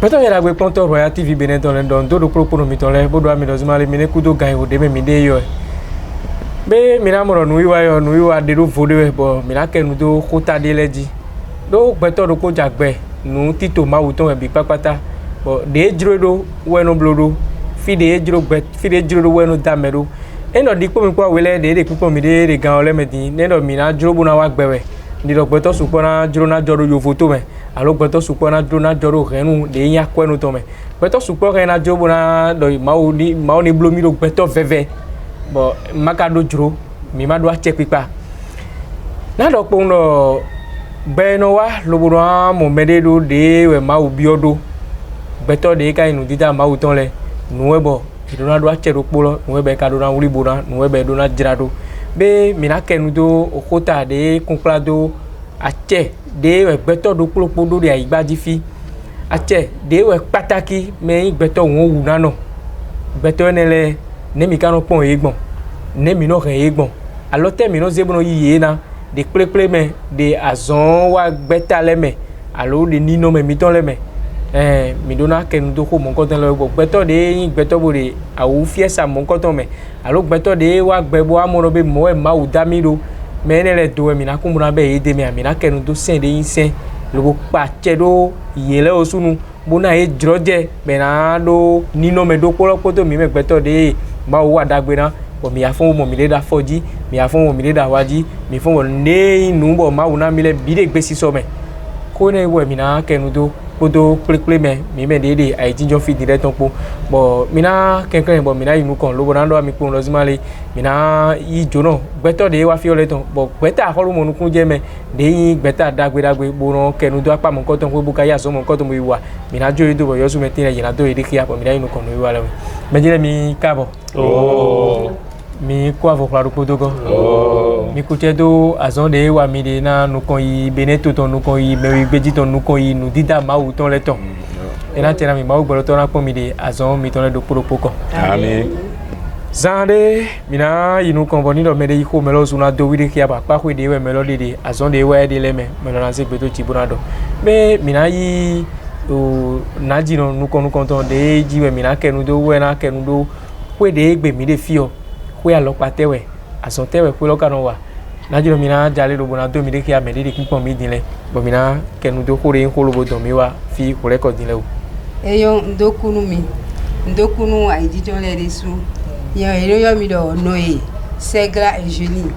Peut-être y a des plantes Royal TV Benetton dans d'autres propos nous mettons les bodo ami dans mal mine kudo gagne au deme mide yo be mina mo no iwa de do vodo bo mina ke nu do kota de leji do beto do ko jagbe nu tito ma wuton e bi papata bo de jiro do weno blodo fi de jiro do weno damero eno di po mi kwa wele de pipo mi de gan ole medin neno mina jiro bu na wa gbewe ni do beto supo na jiro na joro yo photo me alo beto supo na jiro na joro renu de nya kwenu to me beto supo re na joro na do mauni blomi do beto veve bo makado jiro mi ma do ache pipa na do pon do beno wa lobo mo mede do de we ma ubiodo beto de ka inu dida ma uton le nuwebo idona do ache do polo nuwebe ka do na wuri bona nuwebe do na jirado be mina kenu do okota de kunklado ache de we beto do polopo do de igbaji fi ache de we pataki me beto won wu na no beto nele nemi kanu pon egbon nemi no re egbon alo temi no zebono yiye na de pleple me de azon wa gbeta le me alo de nino me miton le me mi dona kenu do ko mon koton le gbeto de yin gbeto bo de awu fiesa mon koton me alo gbeto de wa gbebo amoro be mo e ma u damiro me ne le do mi na ku mura be ede me mi na kenu do sen de yin sen lo pa che do yele osunu bona e droje be na do nino me do polopo to mi me gbeto de ma wa dagbe na bo mi afun mo mi le da foji mi afun mo mi le da waji mi fun wo ne inu bo ma una mi le bi de gbe siso me ko ne wo mi na kenu do kodo pleple me mi me de ai jinjo fi dire ton po bo mi na kenken bo mi na inu kan lo bo na do mi po lo zimale mi na yi jono gbeto de wa fi ole ton bo gbeta akolu mo nukun je me de yin gbeta dagbe bo ran kenu do apa mo nkan ton ko bu ka ya so mo nkan ton mo iwa mi na jo do bo yo su me tin le yin na do ede kia bo mi na inu kan no iwa le me jire mi kabo mi ko avo claro kodogo mi kuche do azon de wa mi de na nu kon yi beneto ton nu kon yi me gbeji ton nu kon yi nu dida ma wu ton le ton e na tera mi ma gboro ton na pon mi de azon mi ton le do poro poko amen zande mi na yinu kon boni do me de ko melo zuna do wi de kia ba pa ko de we melo de azon de wa de le me melo na se gbeto ti bona do be mi na yi o naji no nu kon ton de ji we mi na kenu do we na kenu do we de gbe mi de fio kwe alopa tewe asotewe kwe lokano wa najiro mina jale do bona do mi de ki amede de kinpon mi dinle bo mina kenu do kore nkolo bo do mi wa fi ko record dinle o eyo ndokunu aidijon le resu yo eyo mi do noe Segla et Julie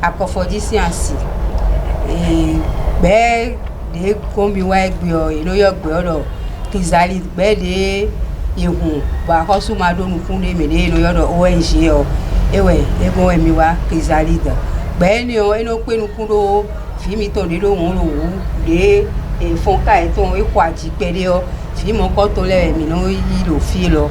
akofodi science be de kombi wa egbe o eyo gbe o tizali be de ihun ba ko su ma do nukun de me de eyo do ONG o ewe ego emi wa kizalida gbe ni o eno pe nukun do fi mi ton de do won lo wu de fonka e ton e kwa ji pere o fi mo ko to le mi no yi lo fi lo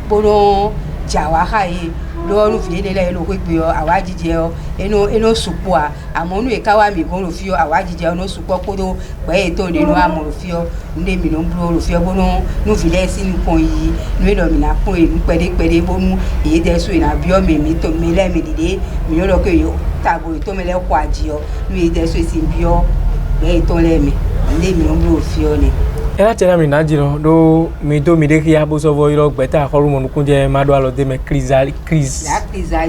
boro jawa ha yi lo nu fi le lo pe o awajije o eno supo a amonu e kawa mi bon lo fi o awajije o no supo ko do gbe e ton de no amoro fi o nde mi no bro lo fi o bono nu fi le si nu kon yi nu do mi na kun e nu pede bonu e de so ina bi o mi to mi le mi dide mi no lo ke yo tabo to me le kwa ji o nu e de so si bi o gbe e ton le mi nde mi no bro fi o ni era tena mi najiro do mi do mi de ki abo so vo iro gbeta akolu mo nukun je ma do alo de me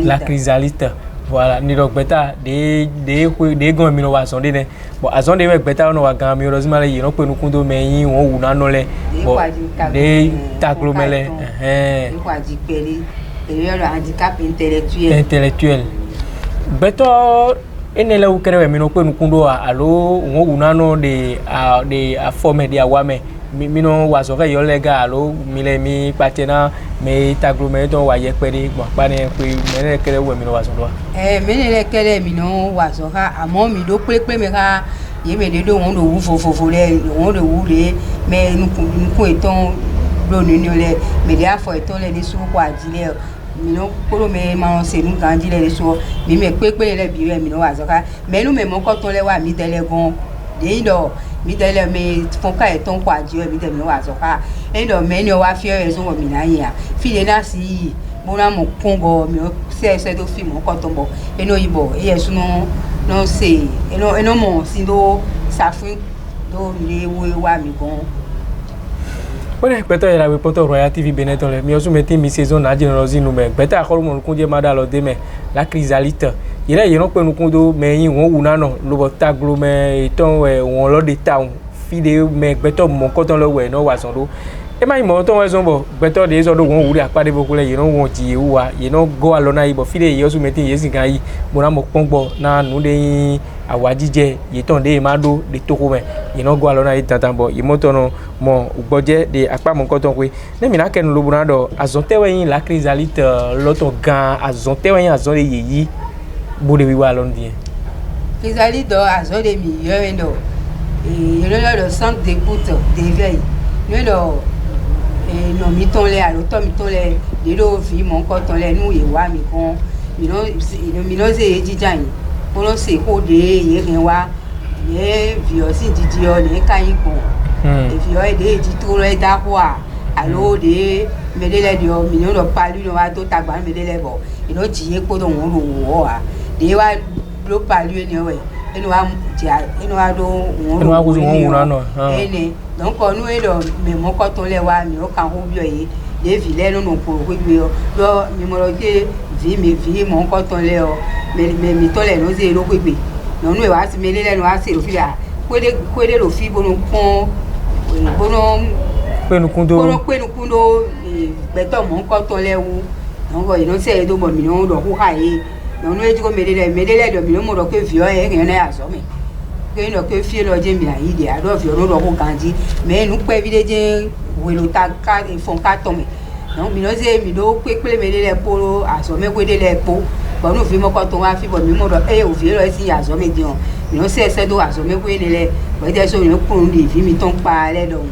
la chrysalite voilà ni do gbeta de gon mi no wa son de ne bo azon de we gbeta no wa gan mi ro zimale yi no pe nukun do me yin won wu na no le bo de taklo mele kwa ji pere eyo handicap intellectuel beto enele u kere mi no pe nukundo alo won wu na no de forme de awame mi no wa so fe yo lega alo mi le mi patena me tagro me don wa ye pere gbo pa ne pe me le kere we mi no wa so do mi le kere mi no wa so ka amo mi do pe me ka ye me de do won do wu fofofo le won do wu le me nukun eton lo ni le me de afo eton le ni su kwa jile mi no koro me ma se nu kan jile le so mi me pe le bi we mi no wa so ka me nu me mo ko ton le wa mi tele gon de do mi tele me fonka e ton kwa ji we mi tele mi no wa so ka e do me ni o wa fi e so mi na ya fi le na si mo na mo kongo mi o se do fi mo ko ton bo e no ibo e yesu no se e no mo si do safin do le wo wa mi gon Bueno, beto era we poto Royal TV Benetton le. Mi osu meti mi saison na generosi nu me. Beta akoro mo kunje mada lo de me. La chrysalite. Ira yeno pe nu kundo me yin won wuna no lo bo taglo me iton we won lo de town. Fide me beto mo koton lo we no wa son do. E ma imo ton we son bo beto de so do won wuri apade bo kule yeno won ji wa yeno go alona ibo fide ye osu meti yesin kan yi mo na mo pongbo na nu de awa jije yeton de ma do de toko me yeno go alona yi tantan bo imoto no mo ugboje de apa mo koton kwe ne mi na kenu lo buna do azonte we yin la chrysalite loto gan azonte we yin azon de yeyi bo de wi wa lon die chrysalite do azon de mi yo endo e le do centre d'écoute d'éveil le do no mi ton le alo to mi ton le de do fi mo ko ton le nu ye wa mi kon mi no se jijan mo no se ko de ye ken wa ye vi o si jiji o le kan yin kon e fi o de ji to le da kwa alo de me de le dio mi no do palu no wa to tagba me de le bo e no ji ye ko do won ro wo wa de wa lo palu ni o we enu wa ja enu wa do won ro wo ni no ene donc nous et mais mon coton les wa mi o kan ho bio yi de vile no no po ko gbe yo mi mo ro ke vi mon coton les o mais mi to le no ze ro ko gbe no nu e wa si mi le no wa se ro fi ya ko de ro fi bo no pon bo no penu kundo beto mon coton les wu donc il no se do bo mi no do ku ha yi no nu e ji ko me de do mi no mo ro ke vi o e ke na ya so mi que no que fiel o je mi ayi de ado fi oro ro ko ganji me nu pe vi de je we lo ta ka fon ka to me no mi no se mi do pe pele me de le poro aso me ko de le po bo nu fi mo ko to wa fi bo mi mo do o fi lo si aso me di on mi no se do aso me ko ni le bo de so ni ko ndi fi mi ton pa le do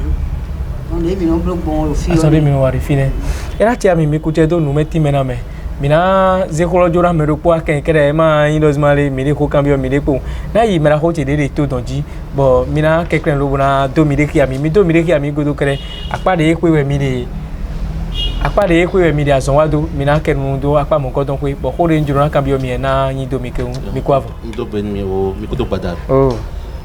no le mi no blo bon o fi o aso de mi no wa ri fine era ti ami mi ku te do nu meti mena me mina zekolo jora mero po aken kere ma yin dos male mi de ko cambio mi de po na yi mera ho ti de to donji bo mina kekren lo bona do mi de ki ami go do kere apade ekwe we mi de azon wa do mina kenu do apa mo ko don pe bo ho de njuro cambio mi na yin do mi ke mi ko avo ndo ben mi o mi ko do padar oh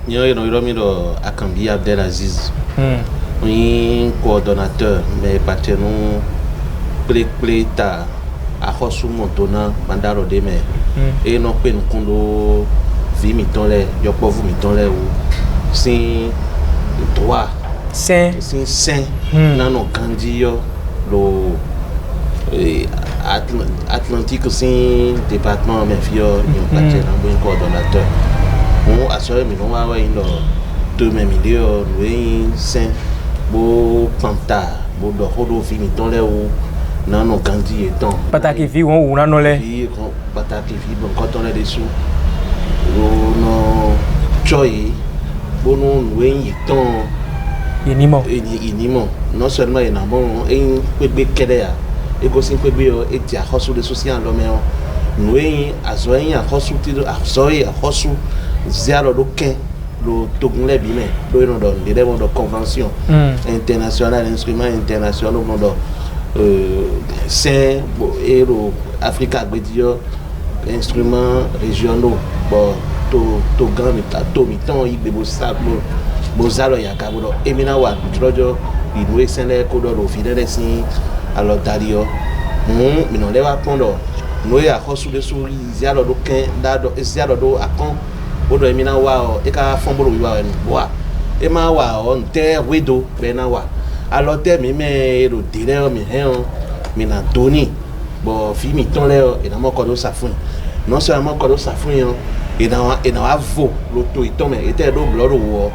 yo iro mi do akambi Abdelaziz un coordonnateur mais patenu pleta a khosu montona mandaro de me e no pe nkundo vi mi ton le yo po vu mi ton le o sin toi sin na no kandi yo lo Atlantique sin département me fio yo paté na bon coordonnateur on assure mi no wa ino de me milio we sin bo panta bo do hodo vi mi ton le o non non kandi etan pataki fi won wuna no le fi pataki fi bon quand on est dessous no choi bono wen etan enimo non seulement en amont en pebe kedea e go sin pebe o e ti ahosu de social lo me o wen azoyin ahosu ti azoyi ahosu zero do ken lo togunle bi me do no do de mo do convention internationale instrument international no do c'est Africa Bedio instruments régionaux bon to grand to mitan yi bo sabo bo zalo ya ka bo emina wa trojo iwe senle ko do lo fidele sin alo dario mi no le wa pondo no ya khosu de suri zialo do ken dado zialo do akon bo do emina wa e ka fonbolo wi wa ni wa e ma wa on te wedo be na wa alors te mi me lo dire mi hen mi na toni bo fi mi ton le e na mo ko do safun non seulement ko do safun yo e na avo lo to iton me e te do blood wo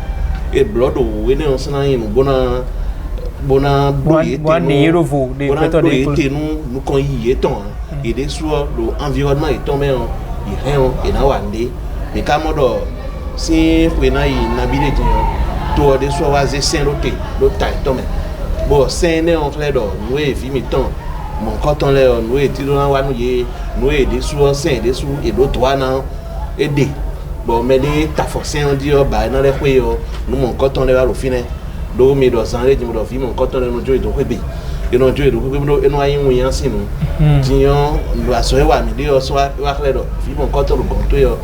e blood wo ne on sana yin bona boye te ni rovo de beto de te nu kon yi eton e de sur lo environnement eton me i hen e na wande mi ka modo si we na yi na bile je to de so wa ze sen lo ta eton me bon c'est né en clair d'or nous et vi mi temps mon coton là nous et tiro na wa nous et des sous c'est des sous et l'autre wa na aider bon mais les ta forcé on dit ba na le kwe yo nous mon coton là au fin do mi do san le di mo do fi mon coton là no jo do kwebe e no jo do kwebe no e no ayin wu yan sinu jiyan lo aso e wa mi le o so wa clair d'or fi mon coton lo gon to yo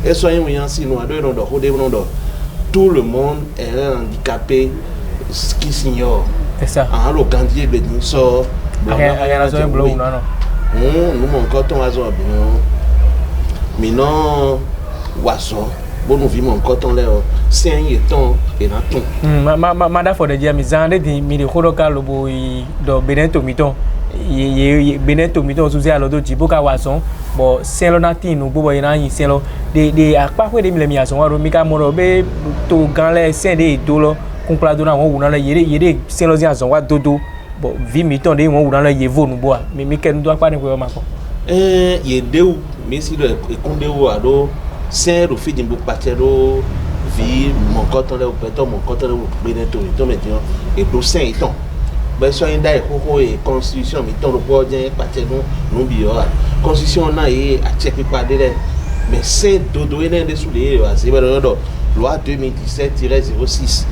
e so ayin wu yan sinu ado e no do ho de no do tout le monde est handicapé qui s'ignore C'est ça. En le gandier be ni so. Rien so blow non. Nous mon coton azo bien. Maintenant waso. Bon nous vivons mon coton là. C'est un temps et na ton. Ma for de dia mi zande di mi de khodoka lobo do Benito miton. Ye Benito miton suzi alo do jiboka wason. Bo selo na tin no bobo ina yin selo de akpa kwe de mi le mi ason wa ro mi ka mo ro be to gan le sen de do lo kumpla do na won wu na le yede selo zi ason wa dodo bo vi mi ton de won wu na le yevo nu bo a mi ke nu do akpa ni kwe ma ko ye deu mi si do e kunde wo ado sen ro fi dimbo patero vi mon coton le peto mon coton le Benito miton metion e do sen iton ben so inda e koko e constitution mi ton ro je patero no bi o constitution na e a check pa de mais c'est dodo ene de sous les c'est ba do loi 2017-06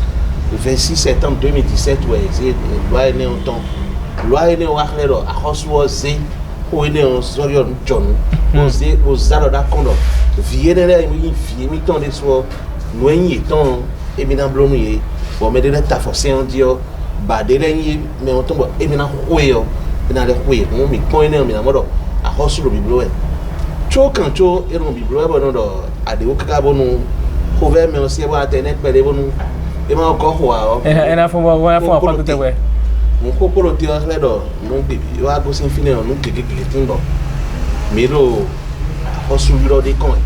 le 26 septembre 2017 ouais c'est loi ene on ton loi ene wa klero a hoso ze o ene on sorion john o ze o zalo da kondo viene le mi ton de so no yin ton eminent blonu ye bo me de ta forcer on dio ba de yin me on ton bo eminent hueyo ina le hueyo mo mi point ene mi na modo a hospital biblo e cho kan cho e no biblo e bono do ade o kaka bonu ko ve me o se ba internet pele bonu e ma ko ho a o e na fo pa to te we mo ko polo ti o le do no bi wa go sin fine no keke tin do mi ro hospital de kon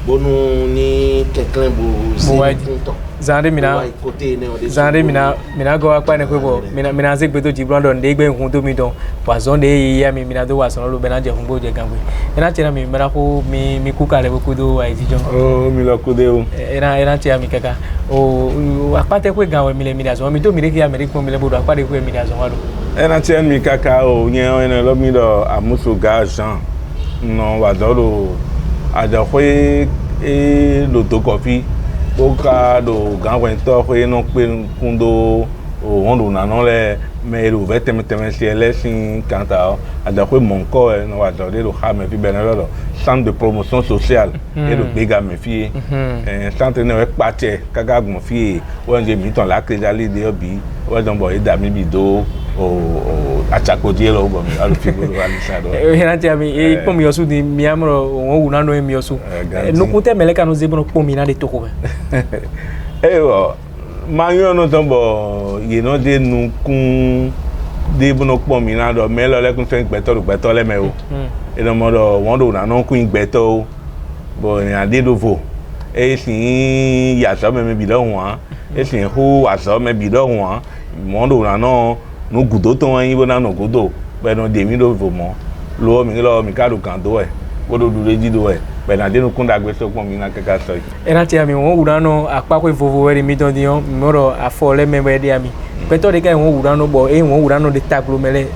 bonu ni quelqu'un bo zande mina go akpa ne kwebo mina ze gbedo jibron don de gbe hun to mi don wa zon de ya mina do wa son lo be na je hun bo je gangwe ina tira mi mera ko mi kuka le ko do wa ijijo mi lo ko de o ina tira mi kaka o akpa te ko gangwe mi le mi da so mi to mi de ki america ko mi le bo do akpa de ko mi da so wa do ina tira mi kaka o yen ene lo mi do amuso ga Jean no wa do lo adakwe e lo to coffee boka do gangwen to ko no pe kundo o wondo na no le me lo vetem le sin kanta adakwe monko no wa do lo ha me fi benelo centre de promotion sociale et le bega me fi centre ne we pache kaga gun fi won je mi ton la krejali de obi wa don boy da mi bi do o achakodi lo go mi alu fi go ali sado ina ti ami e pom yosu di mi amro won wu na no mi yosu no kunte meleka no zebro pom mi na de toko wo ma yo no ton bo ye no de nu kun de bono pom mi na do me lo le kun sen gbeto le me o e no mo do won do na no kun gbeto bo ni ade do vo e sin ya so me bi do won e sin hu aso me bi do won mo do na no no gudo to yin bo na no gudo pe no de mi do vo mo lo mi ka do kan do e bo do reji do e pe na de no kun dagbe so pon mi na kaka so era ti ami won wura no apa ko vovo we mi don dion mo ro afo le me we de ami pe to de ka won wura no bo e won wura no de taglo mele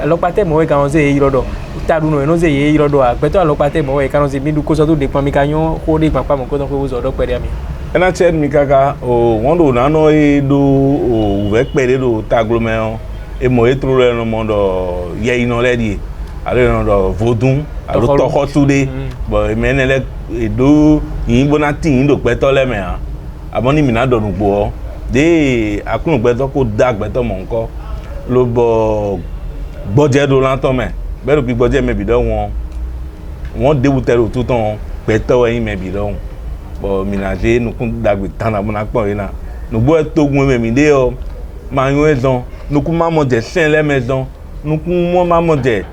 alopa te mo we ka won se yi rodo tadu no se yi rodo a pe to alopa te mo we ka won se mi du ko so to de pon mi ka yan ko de papa mo ko to ko zo do pe de ami ena chen mi kaka o won do na no e do o we pe de do taglo me o e mo e tro le no mo do ye ino le di ale no do vodun alo to ho tude bo me ne le e do yin bona tin do pe to le me a aboni mi na do nu gbo de akun pe to ko da gbe to mo nko lo bo gboje do lan to me be ro bi gboje me bi do won de wutero tu ton pe to yin me bi do bo mi na je nu kun da gbe tan na mo na pon ina nu gbo to gun me mi de o ma yun ezon nu kun ma mo je sen le maison nu kun mo ma mo je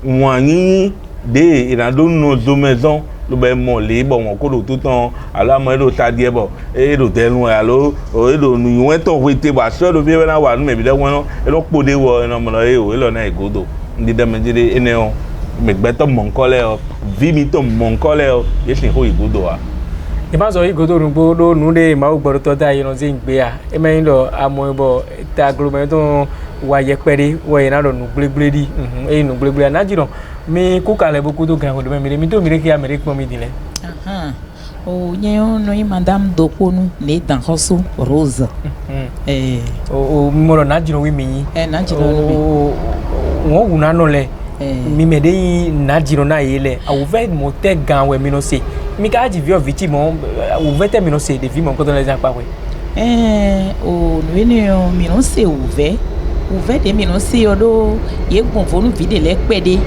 won yin de irando no zo maison lo be mo le bo won ko do to tan ala mo do ta die bo e do tenu alo o e do nu won ton wete ba so do bi na wa nu me bi de won e lo pode wo no mo lo e o e lo na igodo ndi de me jide ene o me gbe to mo nko le o vi mi to mo nko le o ye sin ho igodo wa ima zo igodo rugbo do nu de ma ogboro to da yin ze ngbe a e me yin lo amo bo ta glome to wa ye pere wo yin na do nu gbegbere di e nu gbegbere na jiro mi kuka le boku to gan ho do mi to mi re ki america mo mi dile o nyen no yi madame dokonu ne dan hoso rose o mo ro na jiro wi mi na jiro mi won wu na no le mi me de na jiro na yele a wo ve mo te gan we mi no se mi ka ji vi o viti mo wo ve te mi no se de vi mo ko to le jan pa we O nuini mi non se ouvert de mi non se odo ye bon fonu vide le pede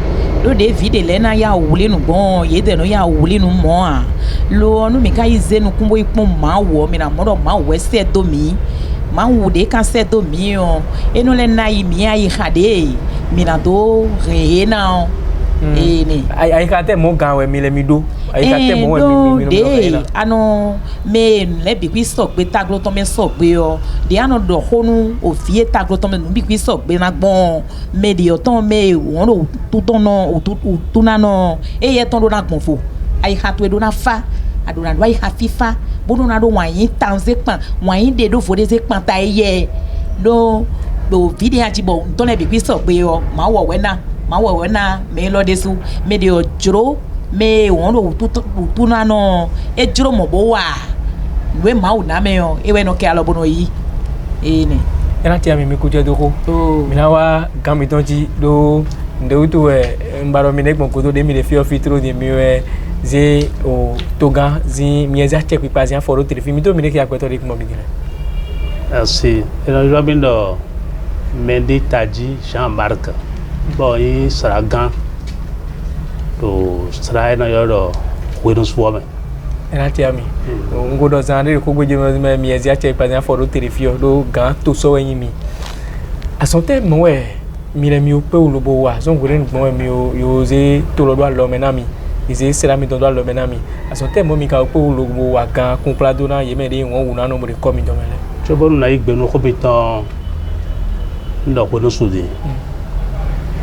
do de vide le na ya wule nu bon ye de no ya wule nu mo a lo nu mi ka ize nu kumbo ipon ma wo mi na modo ma we se do mi ma wu de kan se do mi o e no le na yi mi ai khade mi na do re na ni ai ka te mo gan we mi le mi do ai ka te mo we mi de ano me le bi so pe taglo to me so pe o de ano do honu o fie taglo to me bi so pe na gbon me de o ton me won ro tu ton no o tu na no e ye ton do na gbon fo ai ha to e do na fa adona do ai ha fifa bo do na do wan yin tan ze pan wan yin de do fo de ze pan ta ye do do video ajibo ton le bi so pe o ma wo we na me lo desu me de o juro me won do tu na no e juro mo bo wa we ma u na me o e we no ke alo bono yi ni era ti ami mi ku je do ko mi na wa gan mi ton ji do nde utu mbaro mi ne gbon ko do de mi le fi ofitro de mi ze o toga zi mi za check pipa zi foro telefi mi do mi ne ki akweto de mo mi gele merci elo Robindo Mendy Taji Jean-Marc bon yi saragan to sara na yoro wedo suome era ti ami ngo do zan de ko gbeje mi za check pipa zi foro telefi do gan to so yin mi asonte mo we mi le mi o pe olobo wa so ngo le gbon mi o yo ze to lo do lo me na mi ize sera mi don do lo me na mi asonte mo mi ka o pe olobo wa gan kun plado na ye me de won wu na no mo de ko mi do mele chobonu na igbenu ko bitan ndo ko no sudi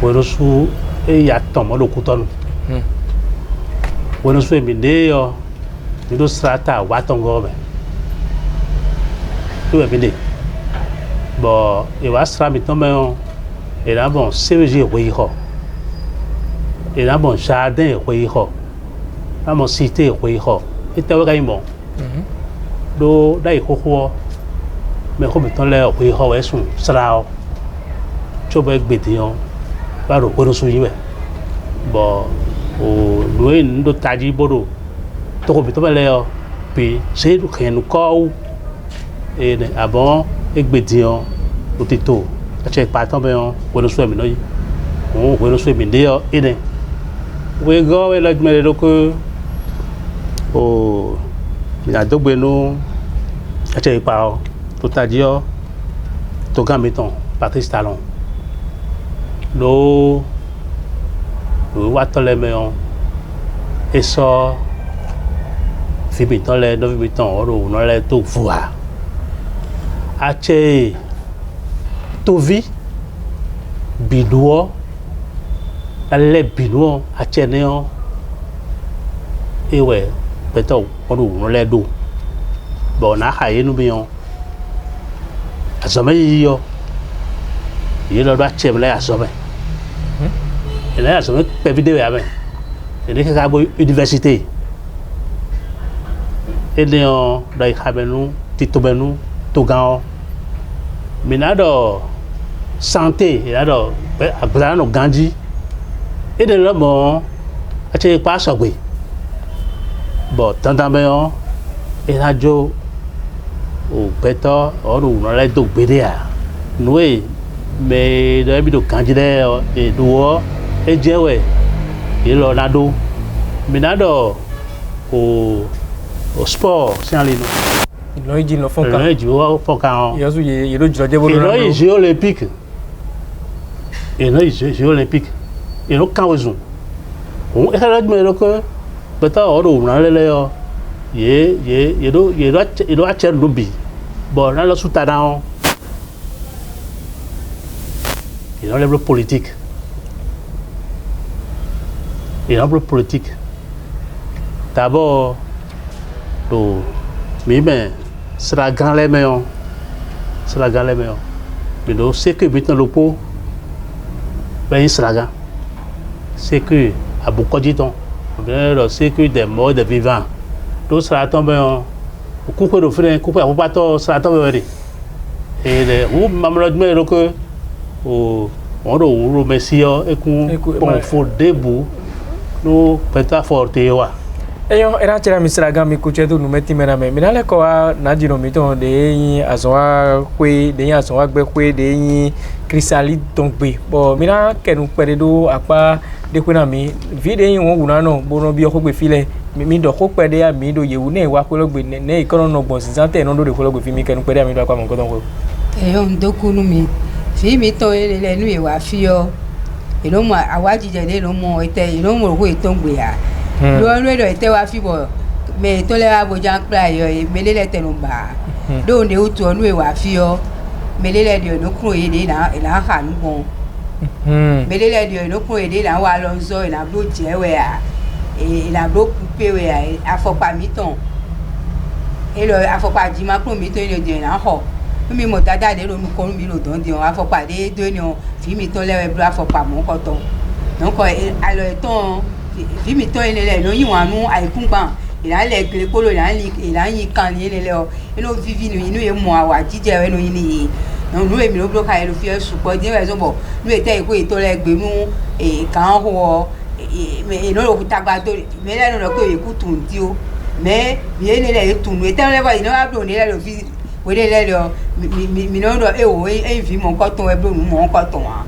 wero su e ya tomo lo kutonu wero su mi de yo mi do strata wa tongo be tu e mi de bo e wa stra mi tomo yo e la bon CVG we ho e la bon jardin we ho la mon cité we ho e te wa ga imo do dai ko ho me ko mi ton le we ho we sun stra chobe gbedion ba ro ko so yiwe bo o loe ndo taji bodo to ko bi to le o pe se du ken ko e ne abon egbedion o ti to a che pa ton be on ko so mi no yi o ko so mi de o e ne we go we like me do ko o mi na dogbe no a che pa o to taji o to ga mi ton Patrice Talon lo wa tole me on eso fi bi tole do bi ton oro no le to fua ache to vi biduo ale biduo ache ne on ewe beto oro no le do bo na ha yenu bi on azome yo yelo do ache le azome et là je me fais vidéo avec et les cas université et les on dai habenu titobenu togan minado santé et là do abla no ganji et de là bon ache pa sogbe bon tantambe on et là jo o beto oru no le do gbede a noe me do bi do ganji de e do e jewe e lo nado minado o sport sialino no yi no fonka no yi o fonka on yo su ye lo jiro je bo no yi jeux olympiques et no yi jeux olympiques et no kan wezun on e ra me lo ko beta o do na le yo ye do a cher lubi bon na lo sutada on et no le politique et l'arbre politique d'abord mais c'est la grande les meilleurs mais donc c'est que maintenant le pot ben c'est la grande c'est que à beaucoup de temps c'est que des morts des vivants donc ça la tombe en couper le frein couper à pas toi ça la tombe et ou malheureusement donc on remercie et qu'on faut debout no peta forte wa eyo era chera misra ga mi kuche do numeti mena me minale ko na jino mi ton de yin azwa kwe de yin azwa gbe kwe de yin crisali ton gbe bo mina kenu pere do apa de kwe na mi vi de yin won wuna no bo no bi o ko gbe file mi do ko pere ya mi do yewu ne wa ko lo gbe ne ikono no gbon sin sante no do de ko lo gbe fi mi kenu pere ya mi do apa mo ko ton ko eyo ndokunu mi fi mi to ele nu e wa fi o elo mo awajije de lo mo ite elo mo ko iton gbe ya lo lo ite wa fi bo me to le wa bo jan kra yo me le tenu ba do de utu onu e wa fi o me le de no kuro e de na ha nu bon me le de no kuro e de na wa lo nzo na blo je we a e na blo coupe we a afopa mi ton e lo afopa ji ma kuro mi to ni de na ho mi mo dada de lo nu ko mi lo don de afopa de do ni o fi mi to le we blo afopa mo ko ton donc alo ton fi mi to ile le no yin wa nu aikun gban ila le gbe polo ila yin kan ni ile o ino vivi nu inu e mo awa jije we no yin ni no nu e mi lo blo ka ilo fi e supo je we so bo nu e te iko ito le gbe nu e kan ho me no lo tagba do me le no ko e ku tun ti o me bi ene le tun e te le ba ino ablo ni le lo fi we le lo mi no do e o e fi mo ko ton e blo nu mo ko ton wa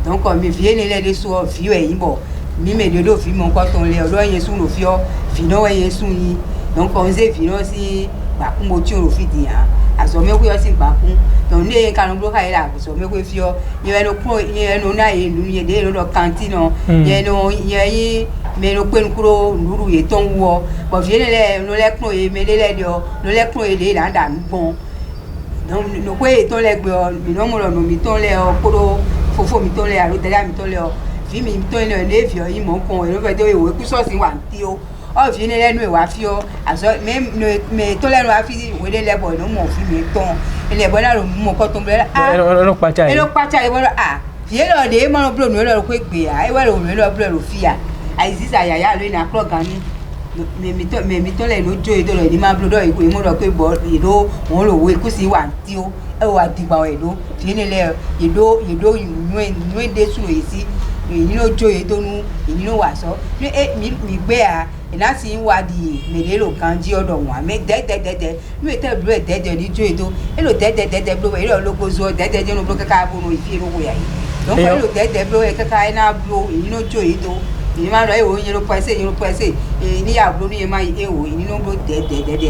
donc mi fi ene le de so fi we yin bo mi me de do fi mo ko ton le odo yen sun lo fi o fi no we yen sun yin donc on se fi no si ba kun mo ti o fi di han aso me ko yo si ba kun donc ne kan blo ka ila aso me ko fi o yen no kun yen no na yen nu yen de lo kantino yen no yen me no pe nkuro nuru ye ton wo bo fi le no le kun e me le dio no le kun e de la da nu bon donc no ko e ton le gbe o mi no mo lo no mi ton le o koro fofo mi ton le aro tele mi ton le o fi mi to ile le fi o yin mo kon e lo fe do ewo ku so sin wa ti o fi ni lenu e wa fi o aso me to lenu wa fi we le lebo no mo fi mi ton ile bo na lo mo ko ton ble no pacha e bo fi lo de mo lo blo no lo ko gbe a e wa lo blo lo fi a ai sisa ya lo na kro gani me to le no jo e do lo ni ma blo do e mo lo ko bo e do mo lo we ku si wa ti o e wa digba e do fi ni le e do nu de su e si ni no jo e do nu ni no wa so ni mi gbe a ina si wa di medelo kan ji odo wa me de nu e te blo e de ni jo e do e lo de blo e lo go zo de no blo ka bo no ifi ro go ya yi donc e lo de blo e ka ina blo ni no jo e do ni ma lo e wo yin lo pese ni ya blo ni e ma e wo ni no blo de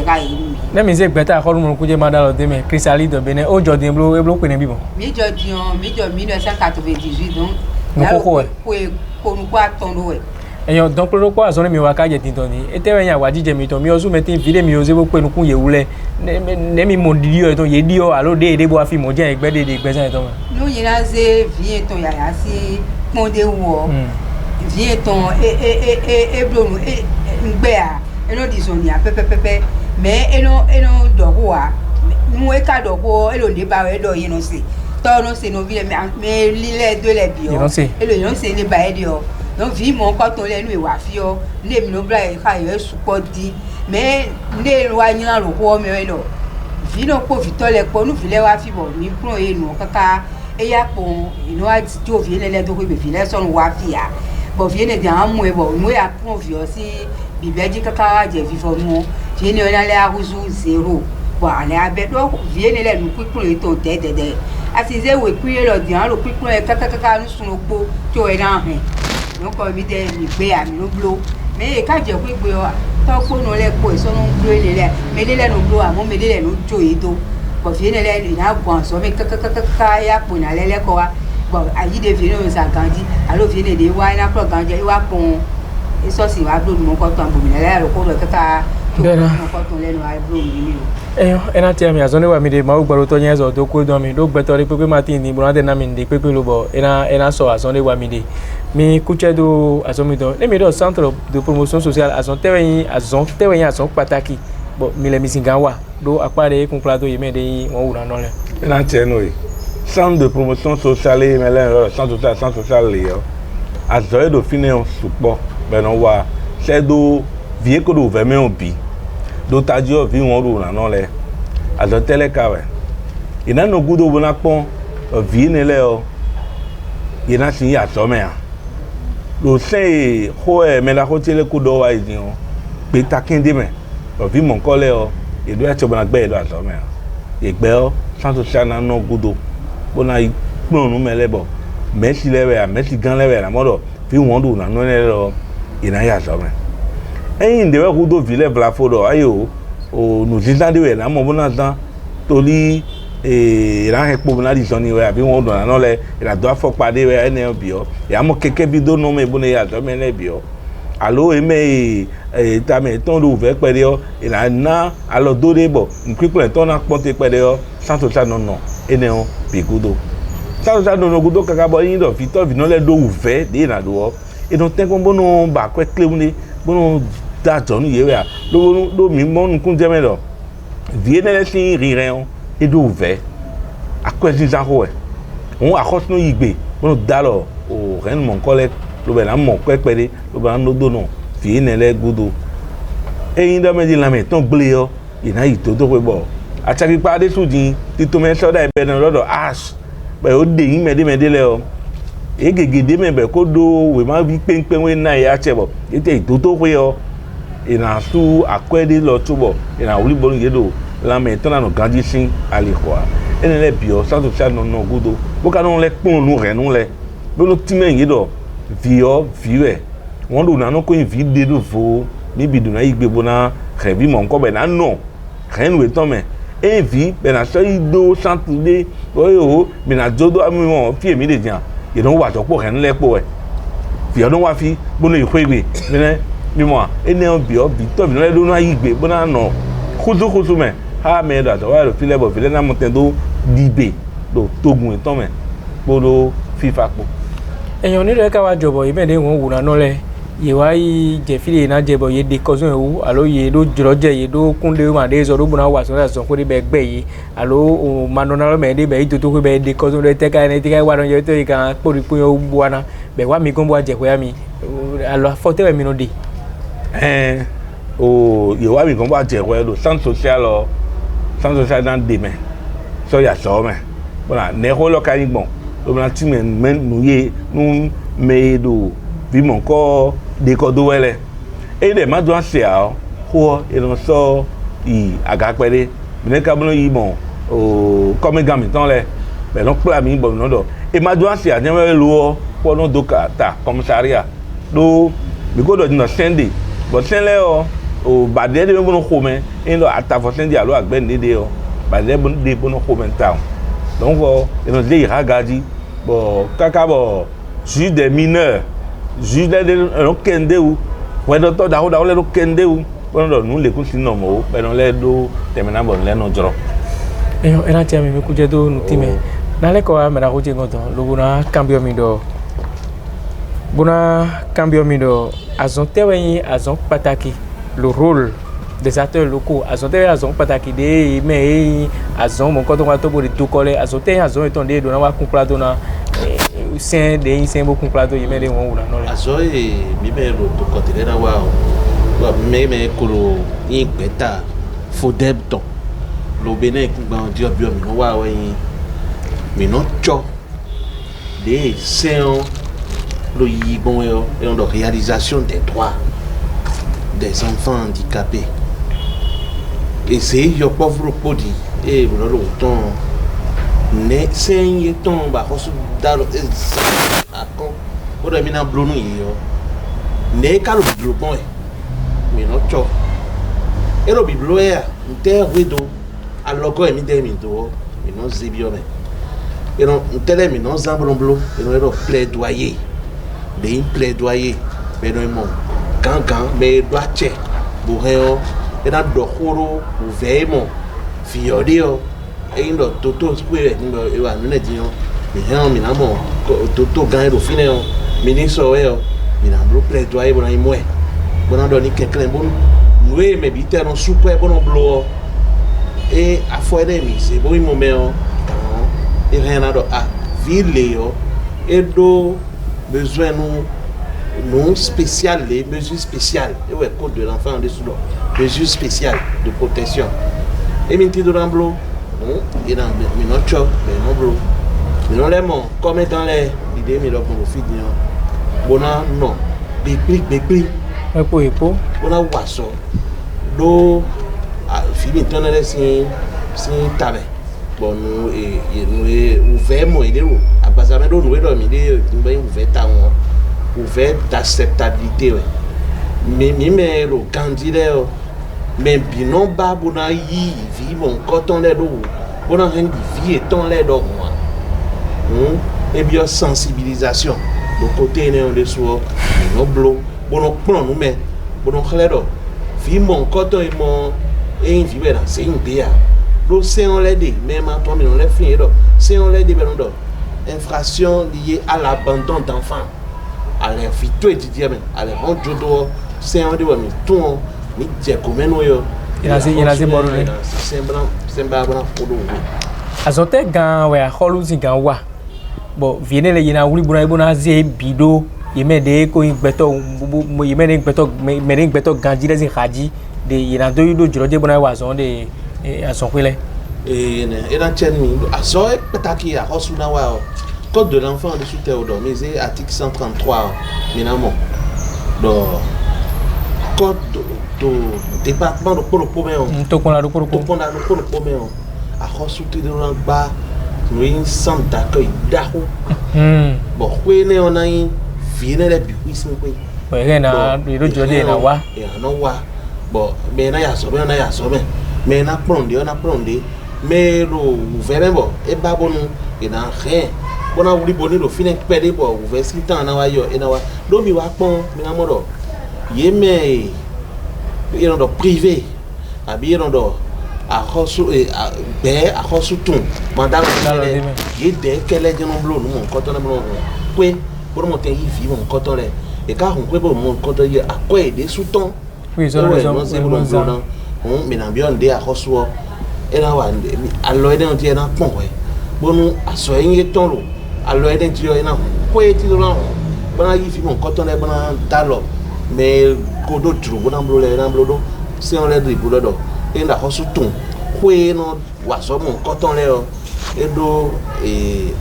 ka yi mi na mi se gbeta ko mo ku je ma da lo de me crisali do bene o jo din blo e blo pe ne bi mo mi jo 1998 donc no ko ko nu kwa ton do we eyan donc pro ko aso mi wa ka je tin ton ni e te we yan wa jije mi ton mi o su me tin vide mi o se bo pe nu kun yewule ne mi mo di o ton ye di o alo de bo afi mo je egbe de egbe san ton no yin la se vie ton ya si pon de wo vie ton e blo nu ngbe a e no di so ni a pepe me e no do ho a nu e ka do ho e lo de ba we do yin no si to no se no vie me lile do le bi o e lo yin se ni ba e di o donc vi mon ko ton le nu e wa fi o le mi no bra e ka yo support di me le wa yin ro ho me lo vi no ko vi to le po nu fi le wa fi bo ni pro e nu kaka e ya po ino a ti o vi le do ko be fi le so nu wa fi ya bo vi ne di an mu e bo mu ya pro vi o si bi beji kaka je vi fo mu vi ne o na le aruzu 0 bo ale abe do vi ne le nu ku e to de asi ze we ku e lo di an ro ku e kaka nu sun opo to e na hin no ko mi de mi gbe ami no blo me ka je ku gbe o to ko no le ko so no blo le me le no blo amo me le no jo edo ko fi ne le na gwan so me kaka ya po na le ko wa bo ayi de fi no sa ganji alo fi ne de wa na pro ganji wa pon e so si wa blo mo ko to ambo mi le ro ko do kaka mo ko to le no wa blo mi ni eyo ena ti ami azone wa mi de ma o gbaro to yen so to ko do mi do gbeto ri pepe ma tin ni bro na mi de pepe lo bo ena so azone wa mi de mi kuche do azomi do le mi do centre de promotion sociale azon tewen azon pataki bo mi le mi singa wa do apare kun plateau ye me de won wura no le ena cheno yi centre de promotion sociale me le centre social le yo azo do fine on supo be no wa se do vie ko do ve me obi do taji o vi won wura no le azo tele ka we ina no gudo bona pon vi ne le o ina sin ya so me a lo se ho e me la ho tele ku do wa idin o gbeta kende me ovi mon kole o edo e cho bana gbe edo aso me egbe o santo chana no gudo bona ikponu melebo Messi lewe a Messi gan lewe la modo fi wondu na no ne lo ina ya so me eyin de we gudo vile bla fodo ayo o nu zindande we na mo bona dan toli ran epo na di soni we abi won do na no le ira do afo pade we ene obi o ya mo keke bi do no me bo ne ya so me le bi o alo eme ta me ton do ve pede o ira na alo do de bo nkipo ton na ponte pede o santo sa no no ene o bi gudo santo sa no no gudo kaka bo yin do fi to vi no le do uve de na do o e don ten ko bono ba kwe kleune bono da jonu ye we a do mi mo nkun je me do vie ne le sin riren e do uve akwesi za ho e won akosno yigbe bono dalo o ren mon kole lo be na mo kwe pede lo ba no do no vie ne le gudo eyin do me di la me ton gble o ina yi to pe bo achaki pa de sujin ti to me so da e be na lodo ash be o de yin mede le o egegede me be ko do we ma bi penpen we na ya chebo ite to pe o ina su akwede lo tubo ina wuli bo yedo la me ton na no ganji sin ali kwa ene le bi o santo cha no no gudo bo ka no le pon nu re nu le bo no time yedo vi o viwe won do na no ko vi de do fo ni bi do na igbe bo na revi mon ko be na no ren we ton me e vi be na so ido santo de o be na jodo ami mo fi emi de jan you don't watch ọ̀pọ̀ ẹ̀ ńlẹ̀ pọ̀ ẹ̀ fi ọdún wá fi gbóná ìkó ìgbè nínú mímọ́ à ẹni ẹ̀ bí ọ bí tọ́ bí lọ́dún náà yí gbé gbóná nà kótókótó mẹ́ ha mẹ́ẹ̀dọ̀ àtọwọ́ ẹ̀rọ fílẹ̀ bọ̀ fílẹ̀ náà mọ̀ tẹ́ tó dìbè tó tógun ìtọ́ mẹ́ gbódò fífa pọ̀. èèyàn nílò ẹ̀ka wa jọ̀bọ̀ yìí mẹ́ẹ̀dẹ́ wọn wùnà náà lẹ̀ yewa yi jefile na jebo ye de kozun ewu alo ye do jroje ye do kunde ma de zo do buna wa so ko de be gbe yi alo o manona lo me de be ito to ko be de kozun de te ka ni ti ka wa don ye to kan pori pun o buana be wa mi gon bo je ko ya mi alo fote we mi no de o yewa mi gon bo je ko lo centre social dan de me so ya so me bona ne ho lo ka ni gbon lo na ti men nu ye nu me do vi mon ko de ko do wele e de ma do ase a ho e no so I agapere mi ka bono yi mon o come gami ton le be no pla mi bo no do e ma do ase a je we lo po no do ka ta commissariat do mi go do no sende but senle o ba de de bono ko me en do ata fo sende alo agbe ni de o ba de bono ko me ta donc e no de ha gaji bo kaka bo juge des mineurs juge de no kende u we do to da ho le no kende u bono do nu le ku si no mo be no le do temena bon le no joro era tia mi ku je do nu time na le ko a mera ko je ngoto lo buna cambio mi do azon tewe azon pataki le rôle des acteurs locaux azon tewe azon pataki de me azon mon ko to wa to bo de to kole azon te azon eton de do na wa kun plato na sen de yin sen bo kun plato yi me de won wura no le azo e mi me ro to kontinera wa o me kolo yin gbeta fo debton lo bene gban di obio mi no wa o yin mi no cho de sen lo yi bon et on réalisation des droits des enfants handicapés et c'est yo pauvre podi et bon lo ton ne sen ye ton ba ko su dalo akon o da mi na blonu yi yo ne ka lo blo bon mi no cho e lo biblo ya nte wedo aloko mi de mi do mi no zebio me e no ntele mi no zamblon e no ero plaidoyer de plaidoyer mais non mon gangan mais doit che bourreo et dans dokoro ouvement fiodio et indo toto square indo e wa nne di on mi han mi na mo toto gan do fine on ministre o mi na blo plaidoyer bona imwe bona do ni keklen bon nous mais bité non super bon blo et a foi de mi c'est bon mo me on et rien à do a ville yo et do besoin nous spéciales, les mesures spéciales. Et ouais, code de l'enfant en dessous, mesures spéciales de protection. Et minti de l'amblo, et dans notre choc, mais non blo. Mais non les mots, comme dans les idées, mais donc on fait dire, bon non, bépli. epo bona waso do fimi tonere sin tabe bon nous ouvert mo idero abazame do nous do mi de mbe ouvert ta won ouvert d'acceptabilité mais le candidat mais binon ba bona yi vi mon coton le do bona hen vi eton le do et bien sensibilisation le côté né on de so no blo bono plan nous mais bono khledo vi mon coton et mon et vi bela c'est une bia lo c'est on l'aide même à toi mais on l'a fini do c'est on l'aide ben do infraction liée à l'abandon d'enfants à l'invito étudiant à les rendre jodo c'est on de mais tout ni je comme no yo il a c'est bon c'est bana fodo azote gan we holu zingan wa bo viene le yina wuli buna ibuna ze bido yeme de ko ingbeto yeme de ingbeto me de ingbeto ganji le zin haji de yina do yudo joroje buna wa zon de ason pele et dans tchenni aso e petaki a hosuna wa code de l'enfant de sous Théodore mais c'est article 133 minamo do code do département de Polo Pomeo to kon la do Polo Pomeo a hosuti de ba nous sommes d'accueil d'aho bon kwene on a viene le biquisme kwe ouais na do jode na wa no wa bon mais na ya so mais na prendre mais lo ouvert bon e ba bonu e na rien bona wuli boni lo fine pede bo ouvert si tan na wa yo e na wa do mi wa pon mi na modo yeme e no do privé abi no do a khosu e be a khosu tun mandalo ye de kele je no blo no mon koto na blo kwe bo mo te yi fi mon koto le e ka hun kwe bo mon koto ye akwe de souton oui ça c'est bon non on me na bien de a khosu e na wa allo e de on ti na pon we bo nu aso yin ton lo allo e de ti yo na kwe ti lo na bona yi fi mon koto le bona dalo mais kodo tru bona blo le na blo do c'est on le dribble do et la hosu ton kwe no waso mon coton le e do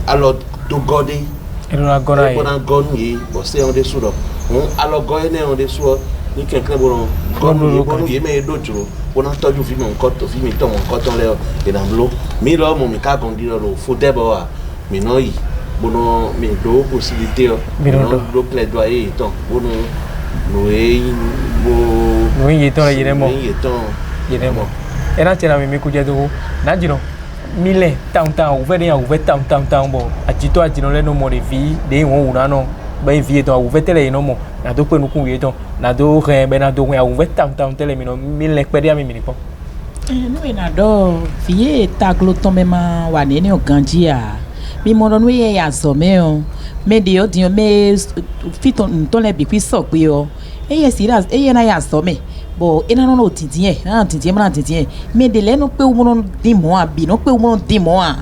alors do gode e do agora e bona goni bo se on de sudo alors goye ne on de suo ni kenkan bo no ye me do tro bona toju fi mon coton fi mi ton mon coton le e na blo mi lo mo mi ka gondi lo fo debo a mi no yi bono mi do possibilité mi no do plaidoyer ton bono no yi ton yire mo era chera mi ku jedo na jino mile town ouvert town bo ajito ajino le no mo de vi de won una no ba vi to ouvert tele no mo na do pe nu ku ye to na do re be na do we ouvert town tele mi no mile pe dia mi ni po no na do vie taglo to me ma wa ne o ganjia mi mo no ye ya so me o me de o dio me fiton to le bi kwi so pe o eye serious eye na ya so me bo ina no tintin mais de le no pe umo di mo abi no pe umo di mo a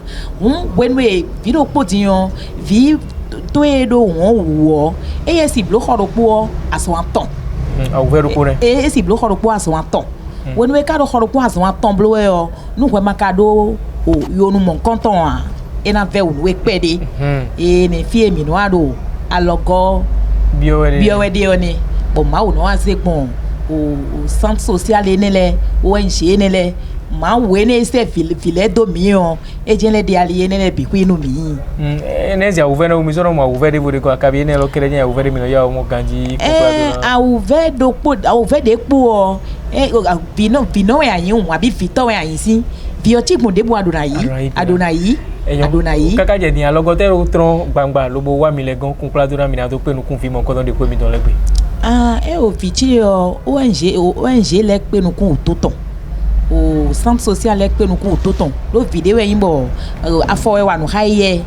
when we video podion vi to e do won wo e si blo khoro po aso aton a ouvert ko re e si blo khoro po aso aton when we ka do khoro po aso aton blo e o nu we makado o yo nu mon konton a ina ve we pede e ne fie mi no ado alogo biowede oni bo ma wo no asegbon o centre social enele ONG enele ma we ne se file domion e je le de ali enele bi ku inu mi enezi a ouvert no mi so no ma ouvert de ko akabi ne lo kere nya ouvert mi no ya mo ganji ko a ouvert do po a ouvert de po vino we ayin wa bi fito we ayin si vi o ti mo de bo adonayi kaka je din alogote ro tron gbangba lo bo wa mi le gan kun pladura mi na to pe nu kun fi mo ko don de pe mi don legbe o fiti ONG le pe nu kun toton o centre social le pe nu kun toton lo video yin bo afo we wa nu haye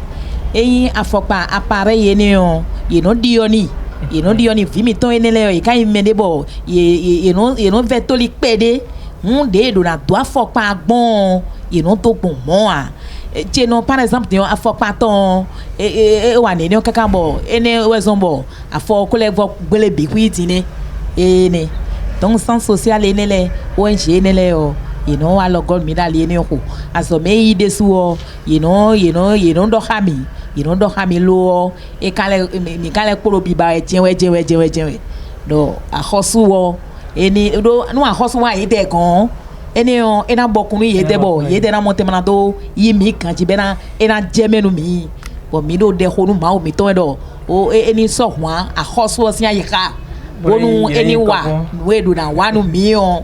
eyin afopa appareil ni o ye no dioni vi mi ton enele e kan me de bo ye no vetoli pede de do na do afopa agbon ye no to pon mo a no par exemple de afopa ton wa ni o kaka bo ene wezombo afo kole gbele bi kwitini ene donc centre social enele ONG enele o wa logo mi dali ene ko aso me yi desu o do khami lo e kale mi kale koro bi ba jewe do akhosuwo eni do no akhosuwa ide gan eni on ena bokunu yede bo yede na monte mana do yimi kan ti bena ena jemenu mi bo mi do de honu ma o mi to do o eni so hwa akhosuwo si ayika bonu eni wa we do na wanu mi on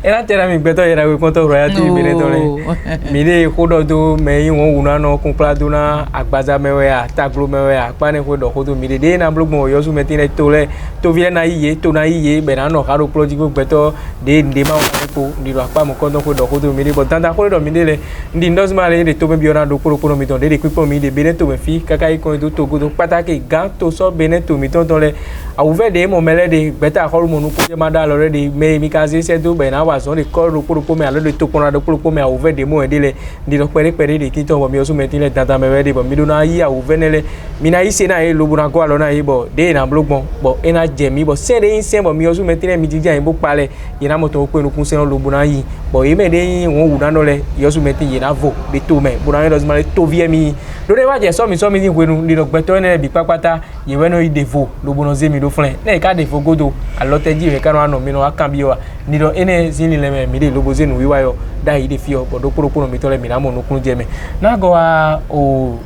era tera mi gbeto era we konto royalty Benetton le mi de kodo do me won wuna no kunpla do na agbaza mewe a taglo mewe a pa ne kodo kodo mi de na blogbon yo su metine to le to vie na iye to na iye be na no haro project gbeto de ma won ko ndi ro apa mo konto kodo kodo mi de but tanda kodo mi de le ndi ndos ma le de to be biona do koro mi don de equipo mi de Benetton me fi kaka iko do to godo pataki ga to so Benetton mi ton le a ouvert de mo mele de beta holo mo nu ko je ma da lo de me mi kaze se do be na wa so de ko ro poro me alo de to kona do poro me a ouvert de mo e de le ndi do pere de ki to bo mi o su meti le tata me we de bo mi do na yi a ouvert ne le mi na yi se na e lo bu na ko alo na yi bo de na blogbon bo e na je mi bo se de yin se bo mi o su meti le mi jija yin bo pale yi na mo to ko nu kun se lo bu na yi bo e me de yin won wu na no le yo su meti yi na vo de to me bu na yi do ma le to vie mi do de wa je so mi yin kwenu ndi do gbeto ne bi papata yi we no yi de vo lo bu no ze mi do flen ne ka de fo godo aloteji we ka no ano mi no akambi wa ni do ene zini le me mi de lo bo ze nu wi wa yo da yi de fi o bo do poro mi to le mi na mo no kun je me na go a o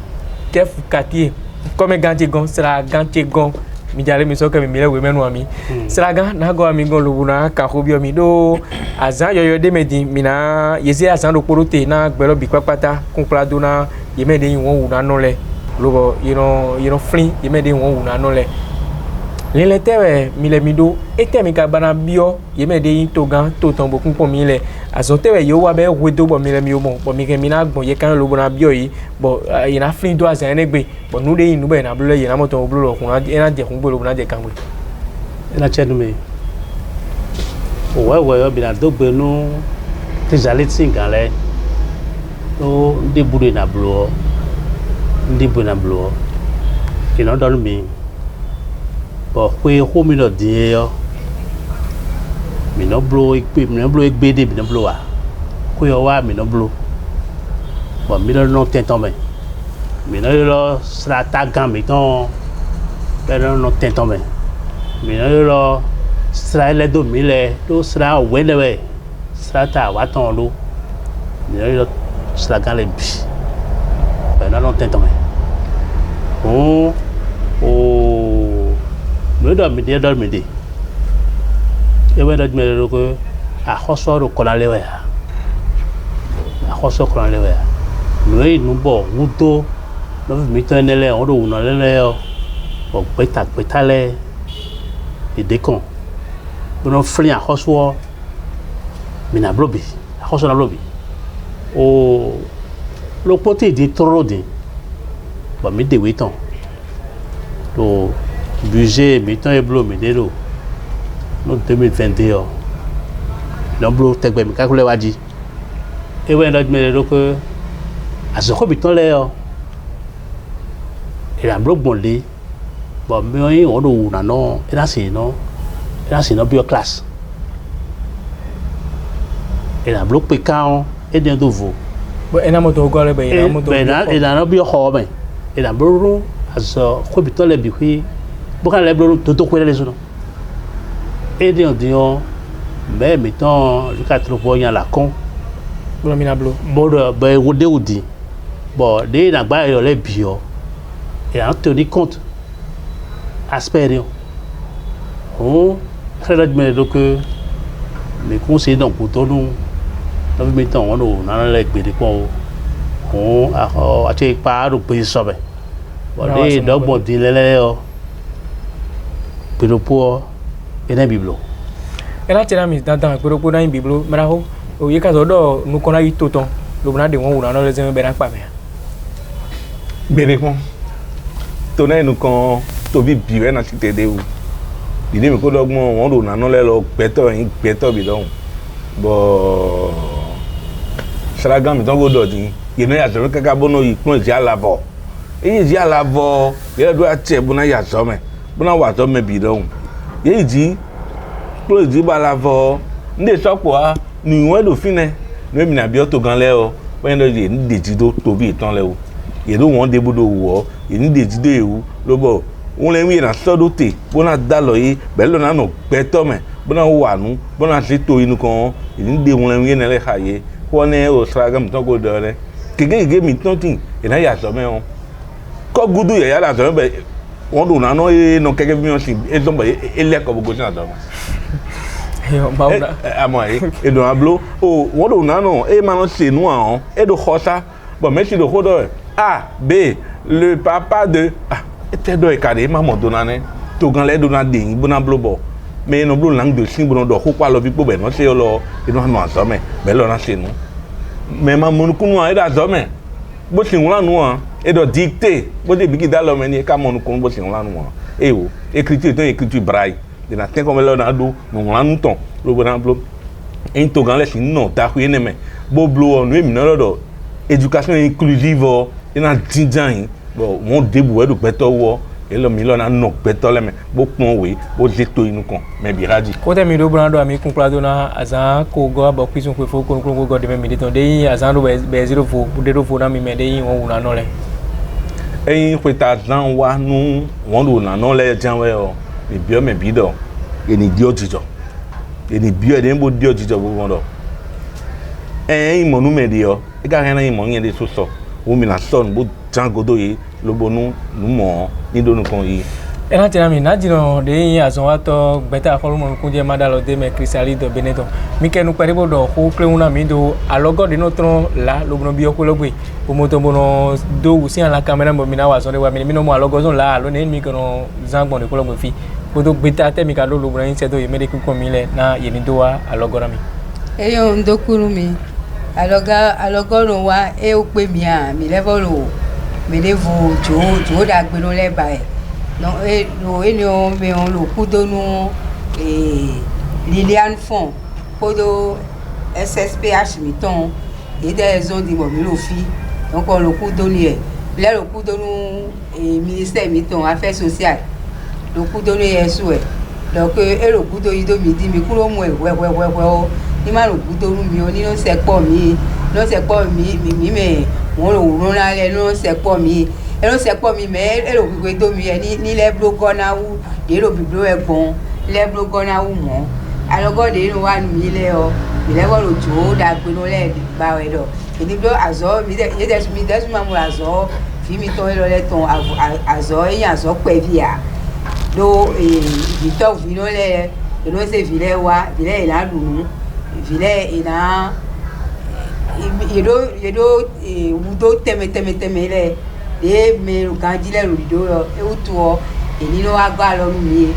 chef quartier comme ganti gon sera ganti gon mi jale mi so ke mi le we menu ami sera gan na go ami gon lo bu na ka ko bi o mi do azan yo de me di mi na yesi azan do poro te na gbero bi papata kun plado na ye me de yin won wu na no le logo you know flin ye me de won wu na no le lele tewe mi le mi do ete mi ka bana bio ye me de yin to gan to ton bokun po mi le aso tewe yo wa be wedo bo mi le mi o mo bo mi ke mi na gbon ye kan lo bona bio yi bo ye na flin do azan ne gbe bo nu de yin nu be na blo ye na mo ton blo lo kun na je kun gbe lo bona je kan gbe ina chenu me o we yo bi na do gbe nu ti jale tin gan le o de buru na blo ndi bu na blo ki no don mi bo kwe ho mi no die yo mi no blo igbe de mi no blo wa kwe o wa mi no blo bo mi no tenton me mi no lo strata gan mi ton be no tenton me mi no lo stra le do mi le do stra we le we strata wa ton lo mi no lo stra gan le bi be no tenton me me do mi de e we do mi le ko a khoso ro ko la le we a khoso ko la le we no e nu bo wudo no mi to ne le o do na le yo o peta le e de kon no free a khoso mi na blobi a khoso na blobi o lo pote di toro di ba mi de we ton to budget mi ton e blo mi de lo no 2021 no blo tegbe mi kakule waji e we ndo me lo ko aso ko bi ton le yo e la blo bonle bo mi yin o do na no e la si no bio class e la blo pe kan e de do vo bo ena mo to go le be ena mo to e la no bio ho me e la blo aso ko bi ton le bi hui bo kan le blo to ko le so no et on mais mettons le 80 la con blo mi na blo bon ben wode odi bon de na gba yo le bio et en tenir compte aspect on très bien donc mes conseils donc pour tout nous mettons on na le gbe de ko on a te pa do pe so be bon de do bon di le yo pero pour ena biblo ela tena mi dandan pero ko na biblo mara ho o ye ka so do nu ko na yi toton lo na de won wu na no le se be na pa me bene kon to na nu kon to bi biwe na ti tede wu ide mi ko dogbon won do na no le lo gbeto bi lohun bo saragan mi ton go do din ye no ya so kaka bono yi pon ji alabo e ji alabo ye do ate bona ya so me bona wa to me bi lohun ye ji close di balavo nde sopo a ni won do fine no mi na bi o to gan le o when do ye nde ji do to bi itan le o ye do won de bodo wo ye nde ji de ewu lo bo on les met dans ça doté bon a daloyi bel na no beto me bon a wanu bon a zito inu kon il de on les met na le haye on est au stragam ton go dole kege mi ton tin e na ya so me on ko gudu ya la so be on do na no e no kege mi on si e so be e le ko go na do yo mauna amoi e do ablo o on do na no e ma no se nu an e do khosa bon merci de khodo A B le papa de était do e kade maman donane to gan le donade bona blobo mais no blo lang de sin bona do ko kwa lo bi po be no se yo lo e no no so me be lo na se nu mais maman kunu a e da so me bo sin wala nu an e do dicter bo de bigi da lo me ni ka mon kunu bo sin wala nu an e o écriture to écriture braille de na ten comme lo na do no wala nu ton lo bona blo en to gan le sin no ta ku ene me bo blo no e mi no do éducation inclusive et na dinjan bon mon débou e do beto wo e lo mi lo na no beto le me bo pon we bo zeto inu kon me biraji ko te mi do brando ami kun plado na azan ko go ba kwizun ko fo ko go de me de ton de azan do be zero fo de do fo na mi me de won una no le e ko ta zan wa nu won do na no le jan we o e bio me bi do e ni dio jijo e ni bio e de bo dio jijo bo won do e mo nu me de o e ga ran na mo yen de so so o mi na son bo jangodo yi lobonu numo ni donu kon yi ena tena mi na jino de azon wa to beta ko mo kun je madalo de me crisali do beneto mi kenu pare bo do ko kleuna mi do alogo de notre la lobno bi ko logbe o moto bono do usi la camera mo mi na wa so de wa mi no mo alogo zon la lo ne mi kono zangbon de ko logbe fi ko do beta te mi ka do lobno yin se do yeme de ko mi le na yemi do wa alogo rami eyo ndokuru mi alogo no wa e o pe mi a mi level o mi le vo jo da gbe no le ba e no e ni o me on lo kudonu Liliane Font kodo SSPH mi ton e de zone di mo mi lo fi donc on lo kudonu e le lo kudonu ministère mi ton affaires sociales lo kudonu e so e donc e lo kudo yi do mi di mi kuro mo e we o ni ma lo kudonu mi o ni no se po mi me won lo run la le no se po mi e no se po mi me e lo gbe do mi e ni le blogo na wu de lo biblo egbon le blogo na wu mo alogo de no wa mi le o mi le wo lo jo da gbe no le ba we do e ni blo azo mi de mi de ma mo azo fi mi to lo le ton azo e azo pe via do Victor vino le e no se vile wa vile ila lu vile ina yedo wudo teme le de me ganjile rudo e utuo e nino agba lo mi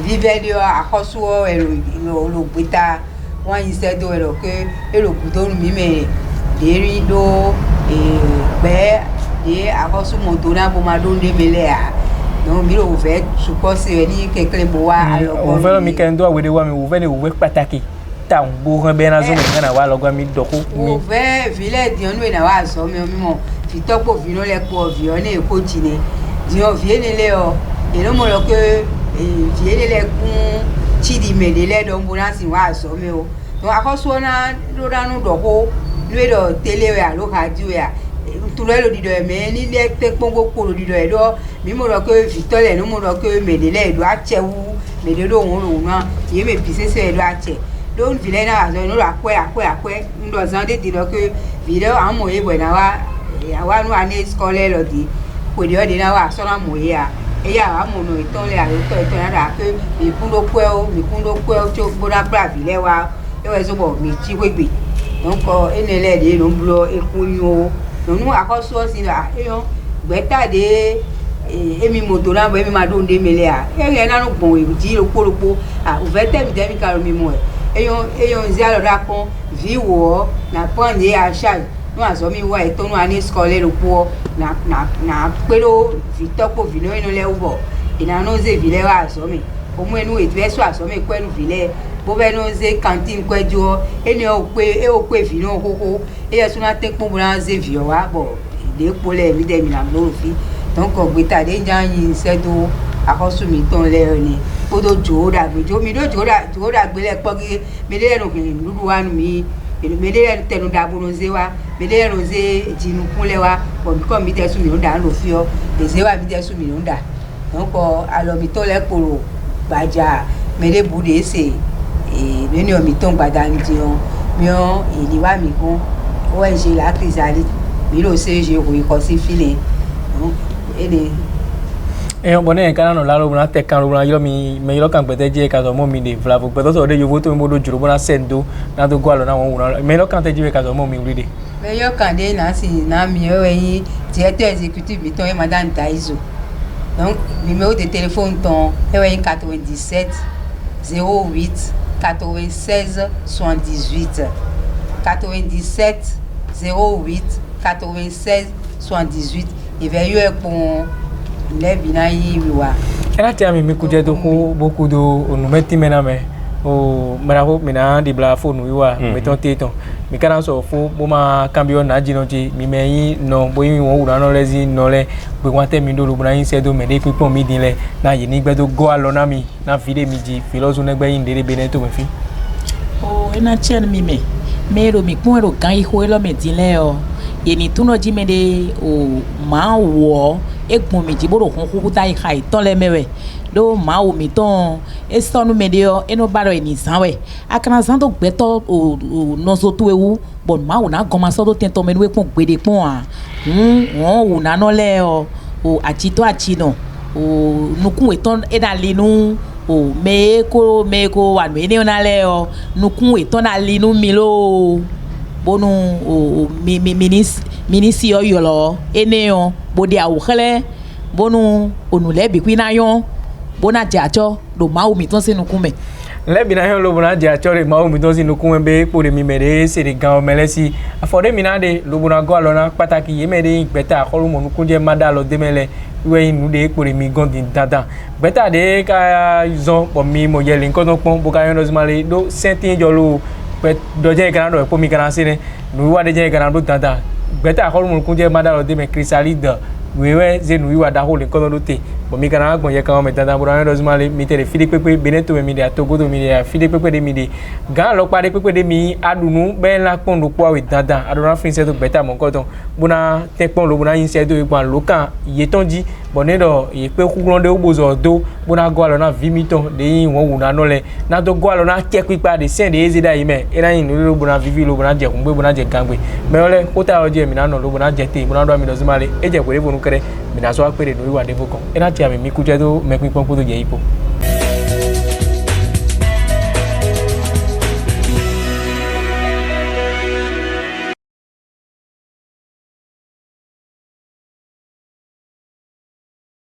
vive dio akosuo e lo gbeta won yin se do e lo ke e lo kudo mi me de ri do gbe de akosu moto na bo ma do de mele a no mi lo fe support se ni kekele bo wa alo o fe lo mi ken do awede wa mi wo fe ni wo pataki ta bo ran be na zo mi na wa logo mi doko mi o fe vile di onu na wa so mi mo fi topo vino le po vi oni e ko jine di o vie ni le o e no mo lo ke vie le kun chidi mele le do mo na si wa so mi o to akoso na do danu doko le do tele ya lo radio ya tu le lo di do me ni le te pongo ko lo di do e do mi mo lo ke Victor le no mo lo ke mele le do a chewu mele do won lo na ye me pise se do a che don vile na azo no akwe ndo zande di lo ke vile amo e bo na wa nu ani skole lo di ko di o di na wa so na mo ya e ya wa mo no iton le ari to na da ke mi kundo kwe o cho bo na bra vile wa e we so bo mi chi kwegbe don ko ene le de no blo e kunyo no nu akoso si la e yo gbeta de emi moto na bo emi ma do nde mele a e na no gbon e ji lo polopo o ve te mi de mi ka mi mo eyo nzi alo da kon viwo na pande a charge no azo mi wa eto no ani skole lo po na pelo Victor po vino eno le ubo ina no ze vile wa azo mi o mu enu e tveso azo mi kwenu vile bo be no ze canteen kwejo eni o pe vino koko e yesu na te po bra ze vio wa bo de pole mi de mi na lo fi donc o gbeta de jan yin se do akosu mi ton le oni odo joda gbejo mi do joda gbele pogi mi le no kin dudu wa mi mi le tenu da bunu ze wa mi le ro ze jinu kunle wa o mi ko mi te su mi nda lo fi o de ze wa mi te su mi nda donc alors mi to le poro baja mede bude se e neni o mi to gbada nti on mi on ili wa mi kun ONG la Chrysalide mi lo se je ko iko si feeling ene e on bone kana no la lo na te kan lo na yo mi me yo kan gbete je ka so mo mi de vlavo gbete so de yo voto mi do juro bona sendo na to go alo na won wona me lo kan te je ka so mo mi ri de me yo kan de na si na mi o yin directeur exécutif mi ton e madame Taizo. Donc, numéro de téléphone ton 97 08 96 78 97 08 96 78 et vers pour les binayi wiwa. Era tia mi kuje do ko beaucoup do onu meti mename o maraho mina di bla phone wiwa meton teton mi kana so fo bo ma cambio na jino ji mi meyin no bo yin won wura no lezi no le pe won te mi do lu bra yin se do me de pipon mi din le na yi ni gbe do go alo na mi na fide mi ji filoso ne gbe yin dere bene to me fi o ena chen mi me mero mi kun ro gan iho lo me din le o ye ni tuno ji me de o ma wo egbon mi ji bo ro kun ku ta iha iton le mewe do ma o mi ton e sonu me de o eno baro eni sanwe akana san to gbeto o no so tu ewu bon ma o na goma so do tento me we pon gbede pon a won o na no le o achito achino o nukun eton e da linu o me ko wa me ni ona le o nukun eton na linu mi lo bonu o minisi o yolo ene o bodi awu khele bonu onule bi kwina yon bona jacho do mawu mi ton sinu kume lebi na yon lo bona jacho re mawu mi ton sinu kume be po de mi mere se de gan melesi afode mi na de lo bona go alona pataki ye me de gbeta akolu mo nukunje mada lo demele we inu de po de mi gan din dada gbeta de ka zon po mi mo yele nkan ton pon bo ka yon rozmale do sentin jolo pe doje kan do po mi kan sine nu wa de je kan do dada gbeta akolu mo nukunje mada lo demele Chrysalide wewe zenu wiwa da hole kono lote bo mi kana agbon ye kan me tanda bo ran rozmale mi tere fili pepe beneto mi de atogo do mi de fili pepe de mi de gan lo pare pepe de mi adunu be la pon lo po awe dada aduna fin se to beta mo nkan ton bona te pon lo bona yin se do ipan lo kan ye tonji bo ne do ye pe kuglon de obozo do bona go alo na vimiton de yin won wu na no le na to go alo na ke pipa de sen de ezida yime era yin lo bona vivi lo bona je kun gbe bona je gangbe me ole ko ta oje mi na no lo bona je te bona do mi rozmale eje ko re bonu kere mina so apere no iwa devoko ena ti ami mi kuje do me pin pon ko to je ipo